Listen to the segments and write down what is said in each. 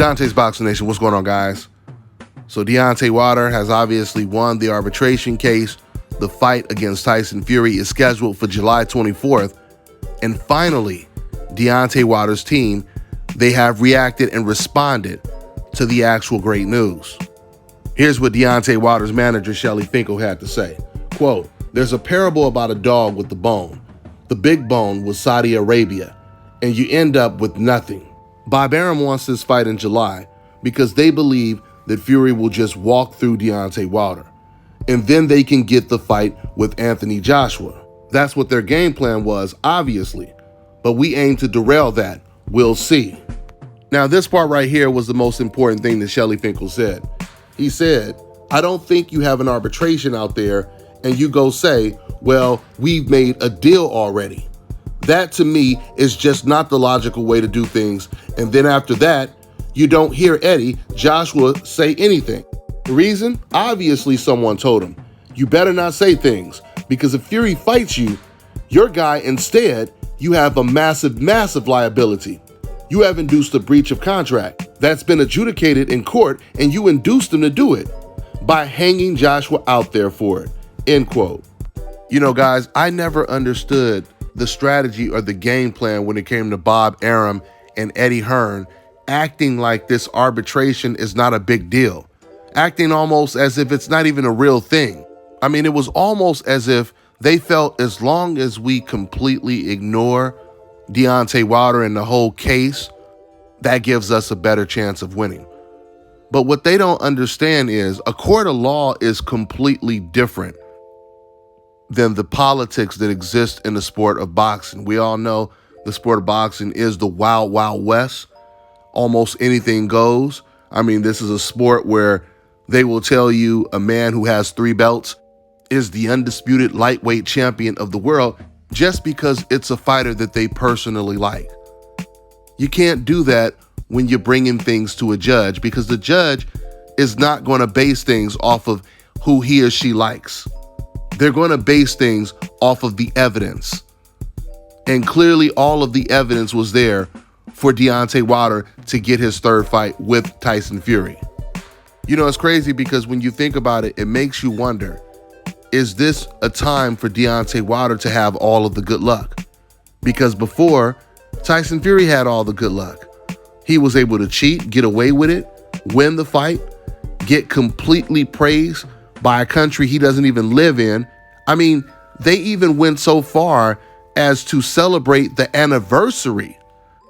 Dontae's Boxing Nation, what's going on, guys? So Deontay Wilder has obviously won the arbitration case. The fight against Tyson Fury is scheduled for July 24th. And finally, Deontay Wilder's team, they have reacted and responded to the actual great news. Here's what Deontay Wilder's manager, Shelly Finkel, had to say. Quote, "There's a parable about a dog with the bone. The big bone was Saudi Arabia, and you end up with nothing. Bob Arum wants this fight in July because they believe that Fury will just walk through Deontay Wilder, and then they can get the fight with Anthony Joshua. That's what their game plan was, obviously, but we aim to derail that. We'll see." Now, this part right here was the most important thing that Shelly Finkel said. He said, "I don't think you have an arbitration out there and you go say, well, we've made a deal already. That to me is just not the logical way to do things. And then after that, you don't hear Eddie Joshua say anything. The reason? Obviously someone told him, you better not say things, because if Fury fights you, your guy instead, you have a massive liability. You have induced a breach of contract that's been adjudicated in court, and you induced him to do it by hanging Joshua out there for it." End quote. You know, guys, I never understood the strategy or the game plan when it came to Bob Arum and Eddie Hearn acting like this arbitration is not a big deal, acting almost as if it's not even a real thing. I mean, it was almost as if they felt as long as we completely ignore Deontay Wilder and the whole case, that gives us a better chance of winning. But what they don't understand is a court of law is completely different than the politics that exist in the sport of boxing. We all know the sport of boxing is the wild, wild west. Almost anything goes. I mean, this is a sport where they will tell you a man who has 3 belts is the undisputed lightweight champion of the world just because it's a fighter that they personally like. You can't do that when you're bringing things to a judge, because the judge is not going to base things off of who he or she likes. They're going to base things off of the evidence. And clearly all of the evidence was there for Deontay Wilder to get his 3rd fight with Tyson Fury. You know, it's crazy because when you think about it, it makes you wonder, is this a time for Deontay Wilder to have all of the good luck? Because before, Tyson Fury had all the good luck. He was able to cheat, get away with it, win the fight, get completely praised by a country he doesn't even live in. I mean, they even went so far as to celebrate the anniversary,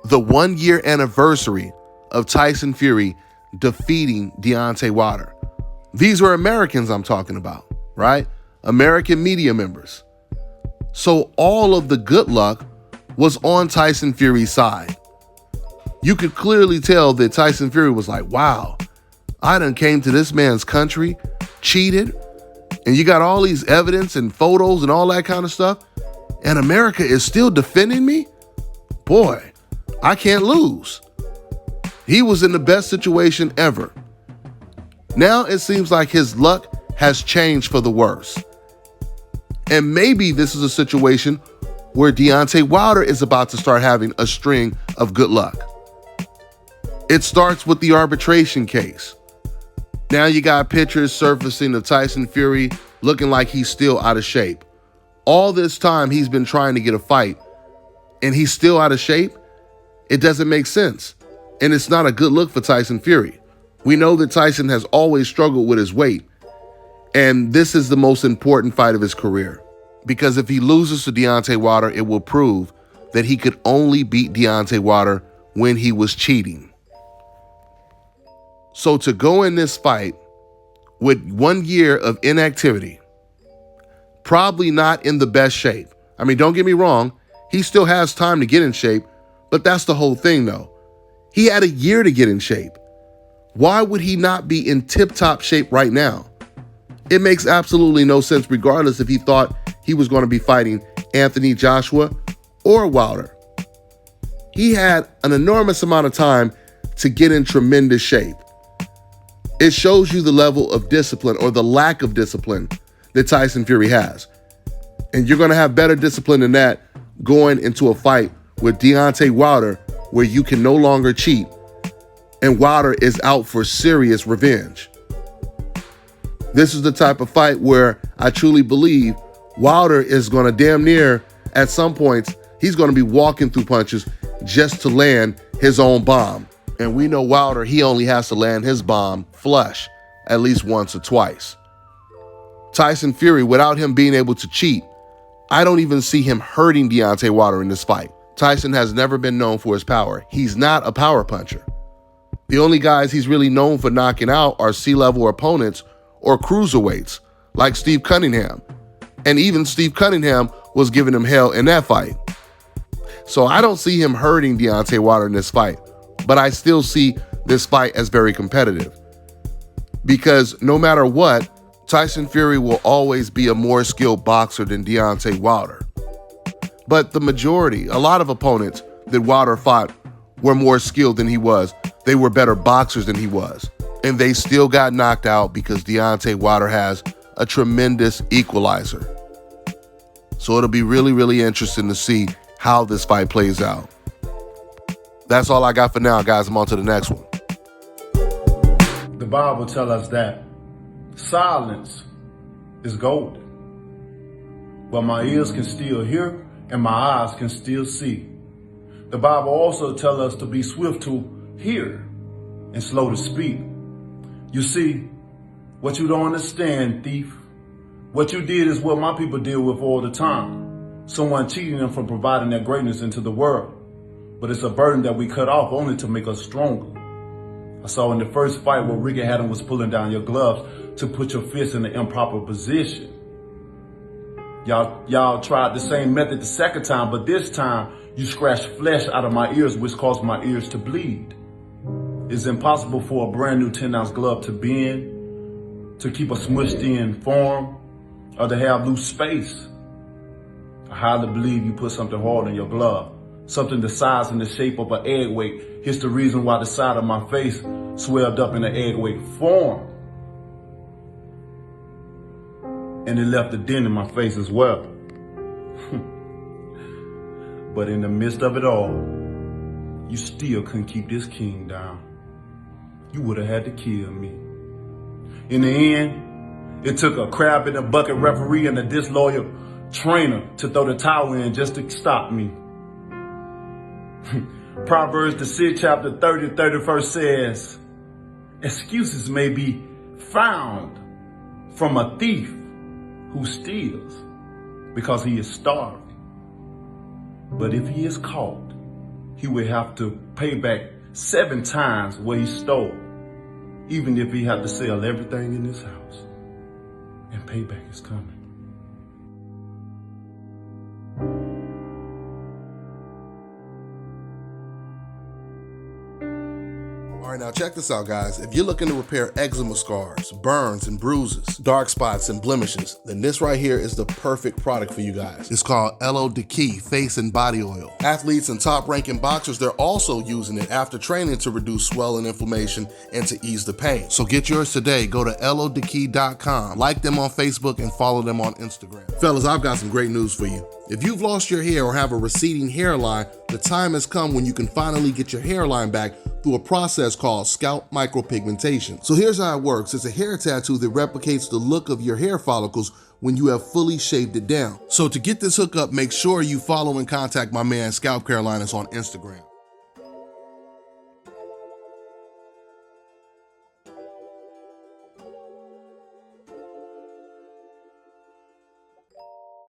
the 1-year anniversary of Tyson Fury defeating Deontay Wilder. These were Americans I'm talking about, right? American media members. So all of the good luck was on Tyson Fury's side. You could clearly tell that Tyson Fury was like, wow, I done came to this man's country, cheated, and you got all these evidence and photos and all that kind of stuff, and America is still defending me? Boy, I can't lose. He was in the best situation ever. Now it seems like his luck has changed for the worse. And maybe this is a situation where Deontay Wilder is about to start having a string of good luck. It starts with the arbitration case. Now you got pictures surfacing of Tyson Fury looking like he's still out of shape. All this time he's been trying to get a fight and he's still out of shape? It doesn't make sense. And it's not a good look for Tyson Fury. We know that Tyson has always struggled with his weight. And this is the most important fight of his career. Because if he loses to Deontay Wilder, it will prove that he could only beat Deontay Wilder when he was cheating. So to go in this fight with 1 year of inactivity, probably not in the best shape. I mean, don't get me wrong, he still has time to get in shape, but that's the whole thing though. He had a year to get in shape. Why would he not be in tip-top shape right now? It makes absolutely no sense, regardless if he thought he was going to be fighting Anthony Joshua or Wilder. He had an enormous amount of time to get in tremendous shape. It shows you the level of discipline or the lack of discipline that Tyson Fury has. And you're going to have better discipline than that going into a fight with Deontay Wilder where you can no longer cheat and Wilder is out for serious revenge. This is the type of fight where I truly believe Wilder is going to damn near, at some points, he's going to be walking through punches just to land his own bomb. And we know Wilder, he only has to land his bomb flush at least once or twice. Tyson Fury, without him being able to cheat, I don't even see him hurting Deontay Wilder in this fight. Tyson has never been known for his power. He's not a power puncher. The only guys he's really known for knocking out are C-level opponents or cruiserweights, like Steve Cunningham. And even Steve Cunningham was giving him hell in that fight. So I don't see him hurting Deontay Wilder in this fight, but I still see this fight as very competitive. Because no matter what, Tyson Fury will always be a more skilled boxer than Deontay Wilder. But the majority, a lot of opponents that Wilder fought were more skilled than he was. They were better boxers than he was. And they still got knocked out because Deontay Wilder has a tremendous equalizer. So it'll be really, really interesting to see how this fight plays out. That's all I got for now, guys. I'm on to the next one. The Bible tells us that silence is golden. But my ears can still hear and my eyes can still see. The Bible also tells us to be swift to hear and slow to speak. You see, what you don't understand, thief, what you did is what my people deal with all the time. Someone cheating them from providing their greatness into the world. But it's a burden that we cut off only to make us stronger. I saw in the first fight where Ricky Hatton was pulling down your gloves to put your fist in the improper position. Y'all tried the same method the second time, but this time you scratched flesh out of my ears, which caused my ears to bleed. It's impossible for a brand new 10-ounce glove to bend, to keep a smushed in form, or to have loose space. I highly believe you put something hard in your glove, something the size and the shape of an egg weight. Here's the reason why the side of my face swelled up in an egg weight form. And it left a dent in my face as well. But in the midst of it all, you still couldn't keep this king down. You would have had to kill me. In the end, it took a crab in a bucket referee and a disloyal trainer to throw the towel in just to stop me. Proverbs, the 6th chapter 30, 31st says, excuses may be found from a thief who steals because he is starving. But if he is caught, he will have to pay back 7 times what he stole, even if he had to sell everything in his house. And payback is coming. All right, now check this out, guys. If you're looking to repair eczema scars, burns and bruises, dark spots and blemishes, then this right here is the perfect product for you guys. It's called Elo Deki Face and Body Oil. Athletes and top-ranking boxers, they're also using it after training to reduce swelling, inflammation, and to ease the pain. So get yours today. Go to elodeki.com, like them on Facebook, and follow them on Instagram. Fellas, I've got some great news for you. If you've lost your hair or have a receding hairline, the time has come when you can finally get your hairline back through a process called scalp micropigmentation. So here's how it works. It's a hair tattoo that replicates the look of your hair follicles when you have fully shaved it down. So to get this hookup, make sure you follow and contact my man ScalpCarolinas on Instagram.